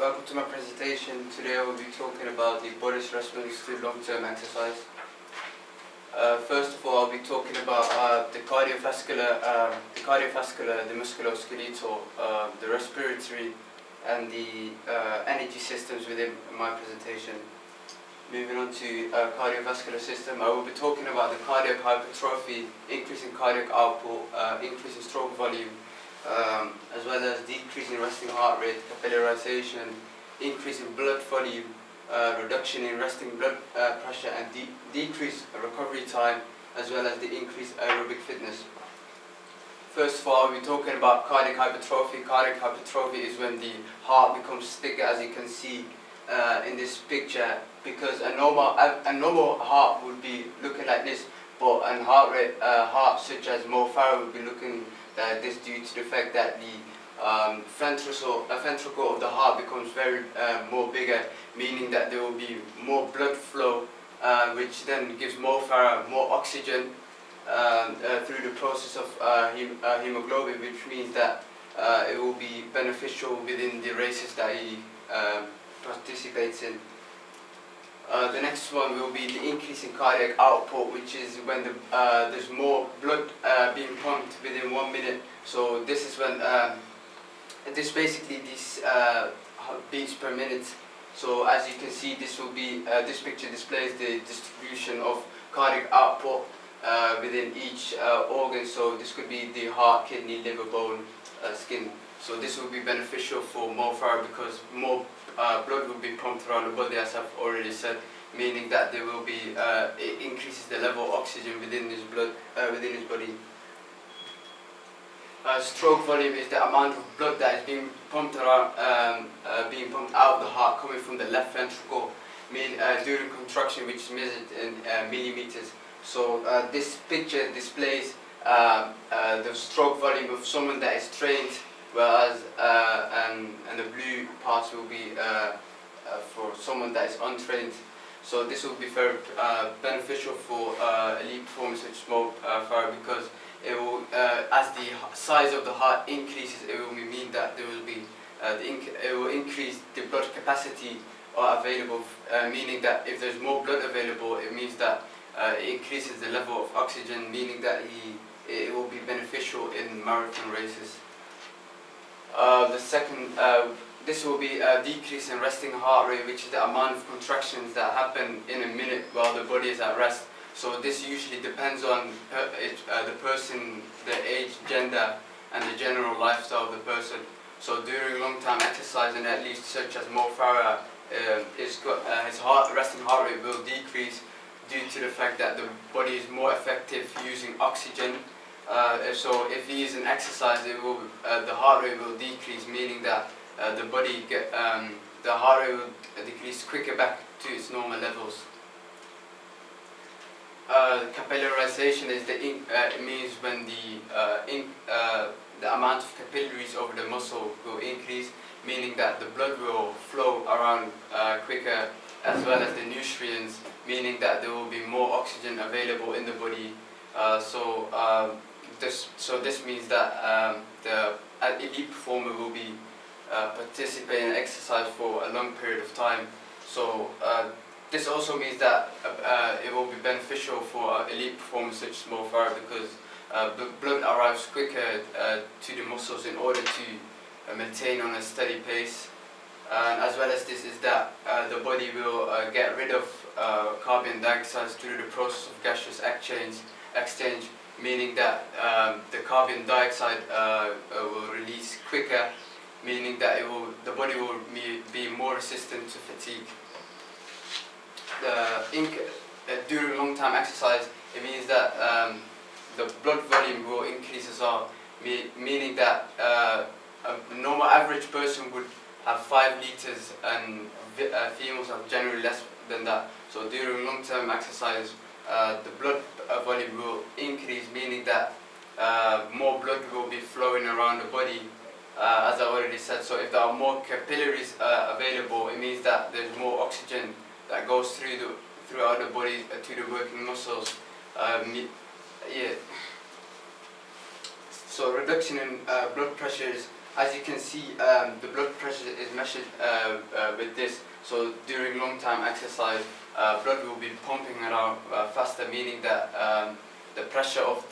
Welcome to my presentation. Today I will be talking about the body's response to long-term exercise. First of all, I'll be talking about the cardiovascular, the musculoskeletal, the respiratory, and the energy systems within my presentation. Moving on to cardiovascular system, I will be talking about the cardiac hypertrophy, increase in cardiac output, increase in stroke volume, as well as decrease in resting heart rate, capillarization, increase in blood volume, reduction in resting blood pressure, and decrease recovery time, as well as the increased aerobic fitness. First of all, we're talking about cardiac hypertrophy. Cardiac hypertrophy is when the heart becomes thicker, as you can see in this picture, because a normal heart would be looking like this, but a heart such as Mo Farah would be looking like this due to the fact that the ventricle of the heart becomes very more bigger, meaning that there will be more blood flow, which then gives Mo Farah more oxygen through the process of hemoglobin, which means that it will be beneficial within the races that he participates in. The next one will be the increase in cardiac output, which is when there's more blood being pumped within 1 minute. So this is when this beats per minute. So as you can see, this picture displays the distribution of cardiac output within each organ. So this could be the heart, kidney, liver, bone, skin. So this will be beneficial for Mo Farah because more blood will be pumped around the body, as I've already said, meaning that there will be it increases the level of oxygen within his blood, within his body. Stroke volume is the amount of blood that is being pumped around, being pumped out of the heart, coming from the left ventricle, during contraction, which is measured in millimeters. So this picture displays the stroke volume of someone that is trained, whereas and the blue parts will be for someone that is untrained. So this will be very beneficial for elite performers such as Mo Farah, because it will, as the size of the heart increases, it will mean that there will be it will increase the blood capacity available, meaning that if there's more blood available, it means that it increases the level of oxygen, meaning that it will be beneficial in marathon races. The second, this will be a decrease in resting heart rate, which is the amount of contractions that happen in a minute while the body is at rest. So this usually depends on the person, the age, gender, and the general lifestyle of the person. So during long-time exercise, and at least such as Mo Farah, his resting heart rate will decrease due to the fact that the body is more effective using oxygen. So if he is in exercise, the heart rate will decrease, meaning that the heart rate will decrease quicker back to its normal levels. Capillarization is it means when the amount of capillaries over the muscle will increase, meaning that the blood will flow around quicker, as well as the nutrients, meaning that there will be more oxygen available in the body. This means that the elite performer will be participating in exercise for a long period of time. So this also means that it will be beneficial for elite performers such as Mo Farah, because the blood arrives quicker to the muscles in order to maintain on a steady pace. And as well as this is that the body will get rid of carbon dioxide through the process of gaseous exchange, meaning that the carbon dioxide will release quicker, meaning that the body will be more resistant to fatigue. During long-time exercise, it means that the blood volume will increase as well, meaning that a normal average person would have 5 liters, and females have generally less than that. So during long-term exercise, the blood volume will increase, meaning that more blood will be flowing around the body, as I already said. So if there are more capillaries available, it means that there's more oxygen that goes throughout the body to the working muscles. So reduction in blood pressure is As you can see, the blood pressure is measured with this. So during long time exercise, blood will be pumping around faster, meaning that the pressure of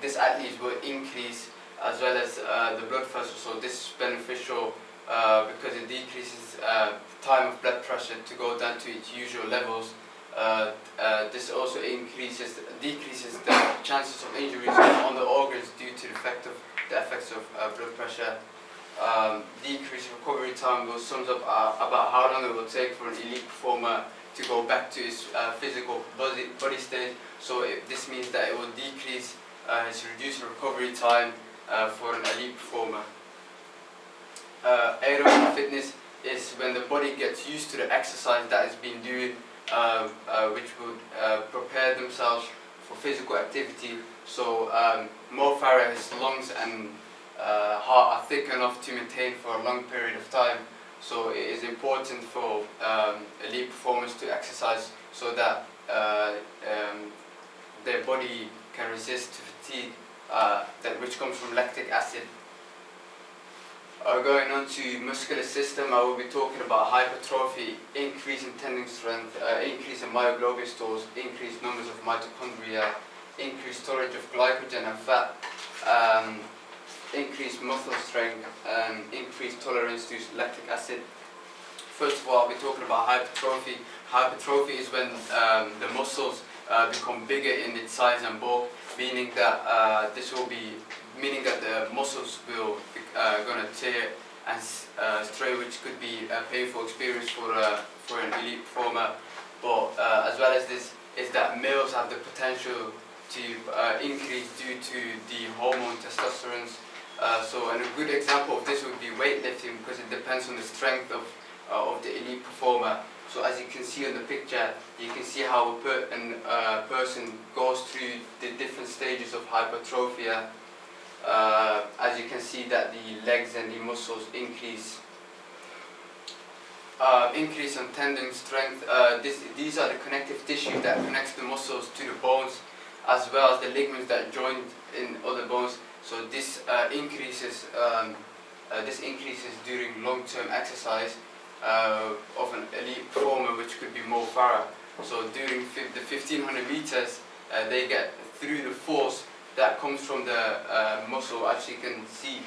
this athlete will increase, as well as the blood pressure. So this is beneficial because it decreases time of blood pressure to go down to its usual levels. This also decreases the chances of injuries on the organs due to the effects of blood pressure. Decreased recovery time will sums up about how long it will take for an elite performer to go back to his physical body state. So this means that it will decrease his reduced recovery time for an elite performer. Aerobic fitness is when the body gets used to the exercise that it's been doing, which would prepare themselves for physical activity. So Mo Farah's lungs and heart are thick enough to maintain for a long period of time. So it is important for elite performers to exercise so that their body can resist to fatigue, which comes from lactic acid. Going on to muscular system, I will be talking about hypertrophy, increase in tendon strength, increase in myoglobin stores, increased numbers of mitochondria, increased storage of glycogen and fat, increased muscle strength, and increased tolerance to lactic acid. First of all, I'll be talking about hypertrophy. Hypertrophy is when the muscles become bigger in its size and bulk, meaning that the muscles will gonna tear and stray, which could be a painful experience for an elite performer. But as well as this, is that males have the potential to increase due to the hormone testosterone. So and a good example of this would be weightlifting, because it depends on the strength of the elite performer. So as you can see on the picture, you can see how a person goes through the different stages of hypertrophia. As you can see that the legs and the muscles increase. Increase in tendon strength. These are the connective tissue that connects the muscles to the bones, as well as the ligaments that join in other bones. So this increases during long-term exercise of an elite performer, which could be Mo Farah. So during the 1500 meters, they get through the force that comes from the muscle, as you can see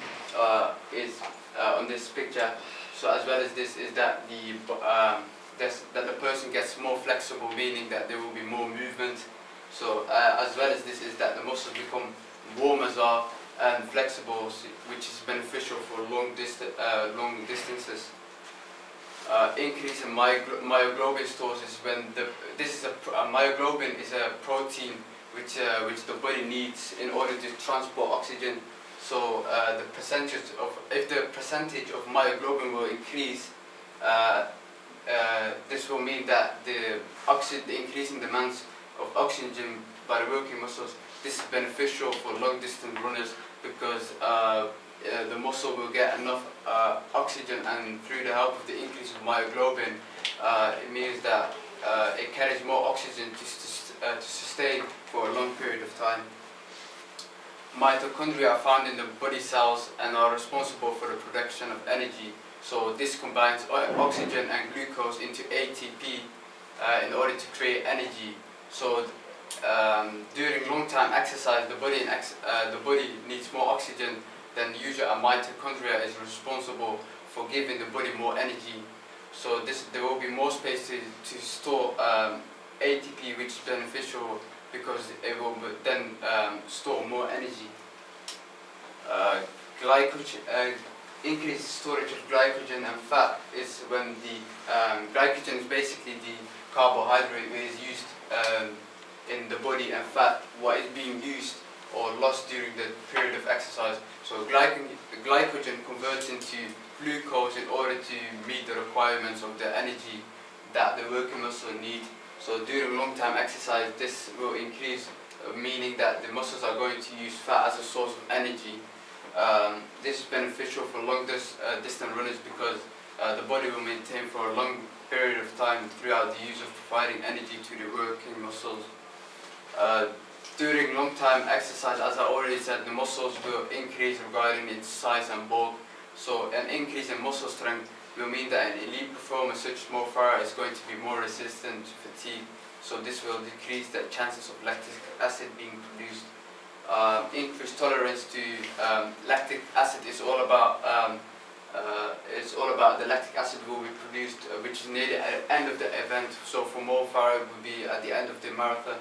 is on this picture. So as well as this is that the person gets more flexible, meaning that there will be more movement. So as well as this is that the muscles become warm as well and flexible, which is beneficial for long distances. Increase in myoglobin stores is when myoglobin is a protein which the body needs in order to transport oxygen. So if the percentage of myoglobin will increase, this will mean that the increasing demands of oxygen by the working muscles. This is beneficial for long distance runners because the muscle will get enough oxygen, and through the help of the increase of myoglobin, it means that it carries more oxygen to sustain for a long period of time. Mitochondria are found in the body cells and are responsible for the production of energy. So this combines oxygen and glucose into ATP in order to create energy. So during long-time exercise, the body needs more oxygen than usual, and mitochondria is responsible for giving the body more energy. So there will be more space to store ATP, which is beneficial because it will then store more energy. Increased storage of glycogen and fat is when the glycogen is basically the carbohydrate which is used in the body, and fat what is being used or lost during the period of exercise. So glycogen converts into glucose in order to meet the requirements of the energy that the working muscle needs. So during long-time exercise, this will increase, meaning that the muscles are going to use fat as a source of energy. This is beneficial for long distance runners because the body will maintain for a long period of time throughout the use of providing energy to the working muscles. During long-time exercise, as I already said, the muscles will increase regarding its size and bulk. So an increase in muscle strength will mean that an elite performer such as Mo Farah is going to be more resistant to fatigue. So this will decrease the chances of lactic acid being produced. Increased tolerance to lactic acid is all about the lactic acid will be produced, which is nearly at the end of the event. So for Mo Farah, it will be at the end of the marathon.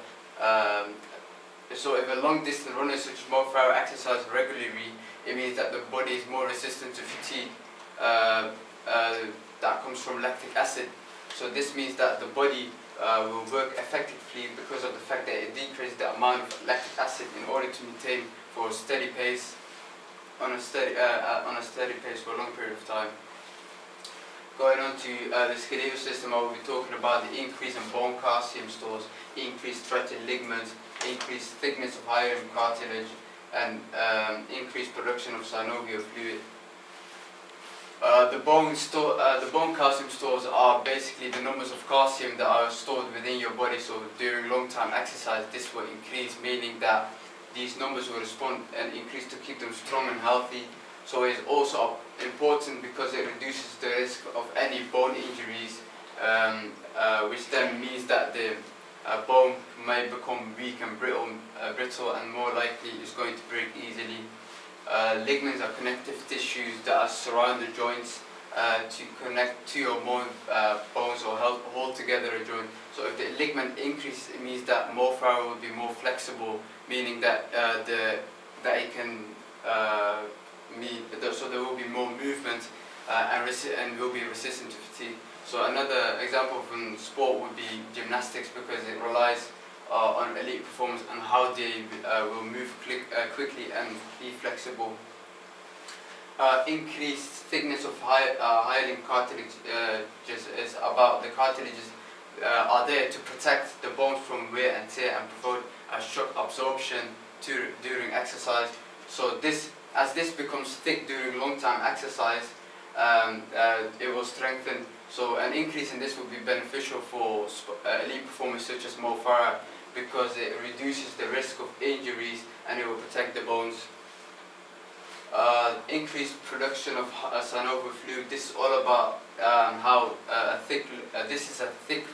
So if a long distance runner such as Mo Farah exercises regularly, it means that the body is more resistant to fatigue that comes from lactic acid. So this means that the body will work effectively because of the fact that it decreases the amount of lactic acid in order to maintain for a steady pace on a steady pace for a long period of time. Going on to the skeletal system, I will be talking about the increase in bone calcium stores, increased stretch in ligaments, increased thickness of hyaline cartilage, and increased production of synovial fluid. The bone calcium stores are basically the numbers of calcium that are stored within your body. So during long-time exercise, this will increase, meaning that these numbers will respond and increase to keep them strong and healthy. So it's also important because it reduces the risk of any bone injuries, which then means that the bone may become weak and brittle and more likely is going to break easily. Ligaments are connective tissues that surround the joints to connect two or more bones or hold together a joint. So if the ligament increases, it means that Mo Farah will be more flexible, meaning that it can so there will be more movement and will be resistant to fatigue. So another example from sport would be gymnastics, because it relies on elite performance and how they will move quickly and be flexible. Increased thickness of hyaline cartilage is about the cartilages are there to protect the bones from wear and tear and provide a shock absorption during exercise. So as this becomes thick during long-time exercise, it will strengthen. So an increase in this will be beneficial for elite performers such as Mo Farah, because it reduces the risk of injuries and it will protect the bones. Increased production of synovial fluid. This is all about how this is a thick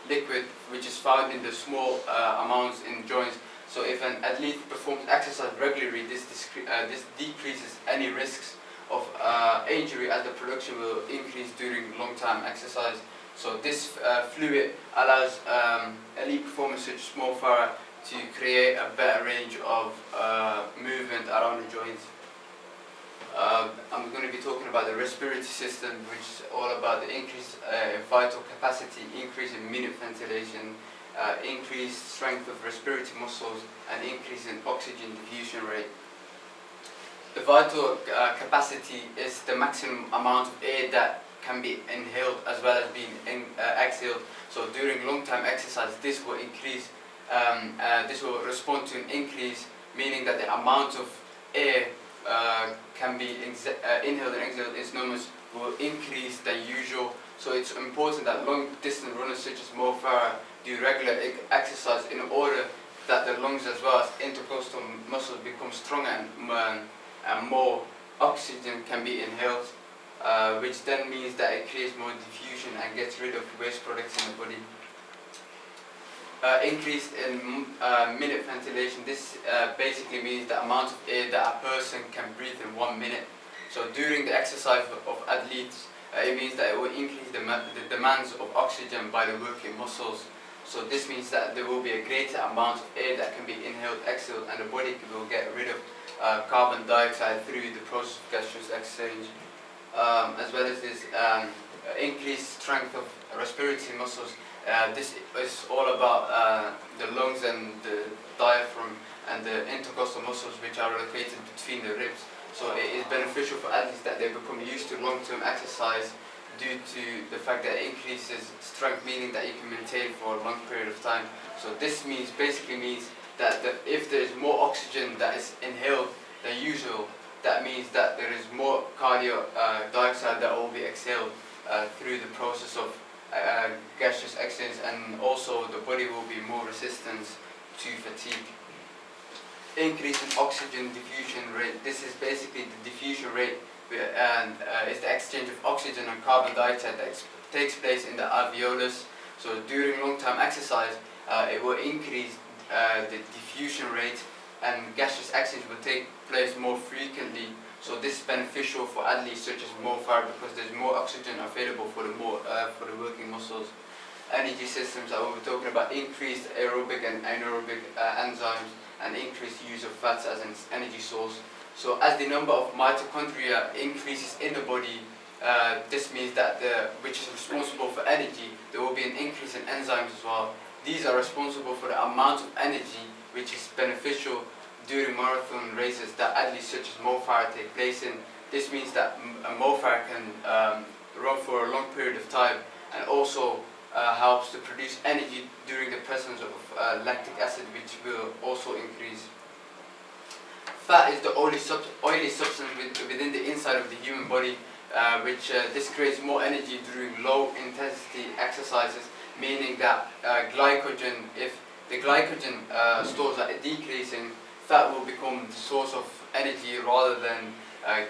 liquid which is found in the small amounts in joints. So if an athlete performs exercise regularly, this decreases any risks of injury, as the production will increase during long-time exercise. So this fluid allows elite performers such as Mo Farah to create a better range of movement around the joints. I'm going to be talking about the respiratory system, which is all about the increase in vital capacity, increase in minute ventilation, increased strength of respiratory muscles, and increase in oxygen diffusion rate. The vital capacity is the maximum amount of air that can be inhaled as well as being exhaled. So during long-time exercise, this will increase. This will respond to an increase, meaning that the amount of air can be inhaled and exhaled is numbers will increase than usual. So it's important that long-distance runners such as Mo Farah do regular exercise in order that the lungs as well as intercostal muscles become stronger and more oxygen can be inhaled, which then means that it creates more diffusion and gets rid of waste products in the body. Increase in minute ventilation. This basically means the amount of air that a person can breathe in 1 minute. So during the exercise of athletes, it means that it will increase the demands of oxygen by the working muscles. So this means that there will be a greater amount of air that can be inhaled, exhaled, and the body will get rid of carbon dioxide through the process of gaseous exchange. As well as this increased strength of respiratory muscles. This is all about the lungs and the diaphragm and the intercostal muscles, which are located between the ribs. So it is beneficial for athletes that they become used to long-term exercise due to the fact that it increases strength, meaning that you can maintain for a long period of time. So this basically means that if there is more oxygen that is inhaled than usual, that means that there is more carbon dioxide that will be exhaled through the process of gaseous exchange, and also the body will be more resistant to fatigue. Increase in oxygen diffusion rate. This is basically the diffusion rate and is the exchange of oxygen and carbon dioxide that takes place in the alveolus. So during long-term exercise, it will increase the diffusion rate, and gaseous exchange will take place more frequently. So this is beneficial for athletes such as Mo Farah, because there's more oxygen available for the working muscles. Energy systems, I will be talking about increased aerobic and anaerobic enzymes, and increased use of fats as an energy source. So as the number of mitochondria increases in the body, this means that which is responsible for energy, there will be an increase in enzymes as well. These are responsible for the amount of energy which is beneficial during marathon races that athletes such as Mo Farah take place in. This means that Mo Farah can run for a long period of time, and also helps to produce energy during the presence of lactic acid, which will also increase. Fat is the oily substance within the inside of the human body, which this creates more energy during low intensity exercises, meaning that glycogen, if the glycogen stores are decreasing, fat will become the source of energy rather than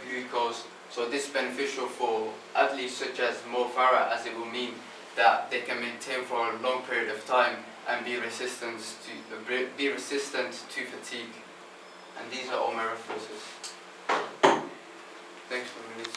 glucose. So this is beneficial for athletes such as Mo Farah, as it will mean that they can maintain for a long period of time and be resistant to fatigue. And these are all my references. Thanks for listening.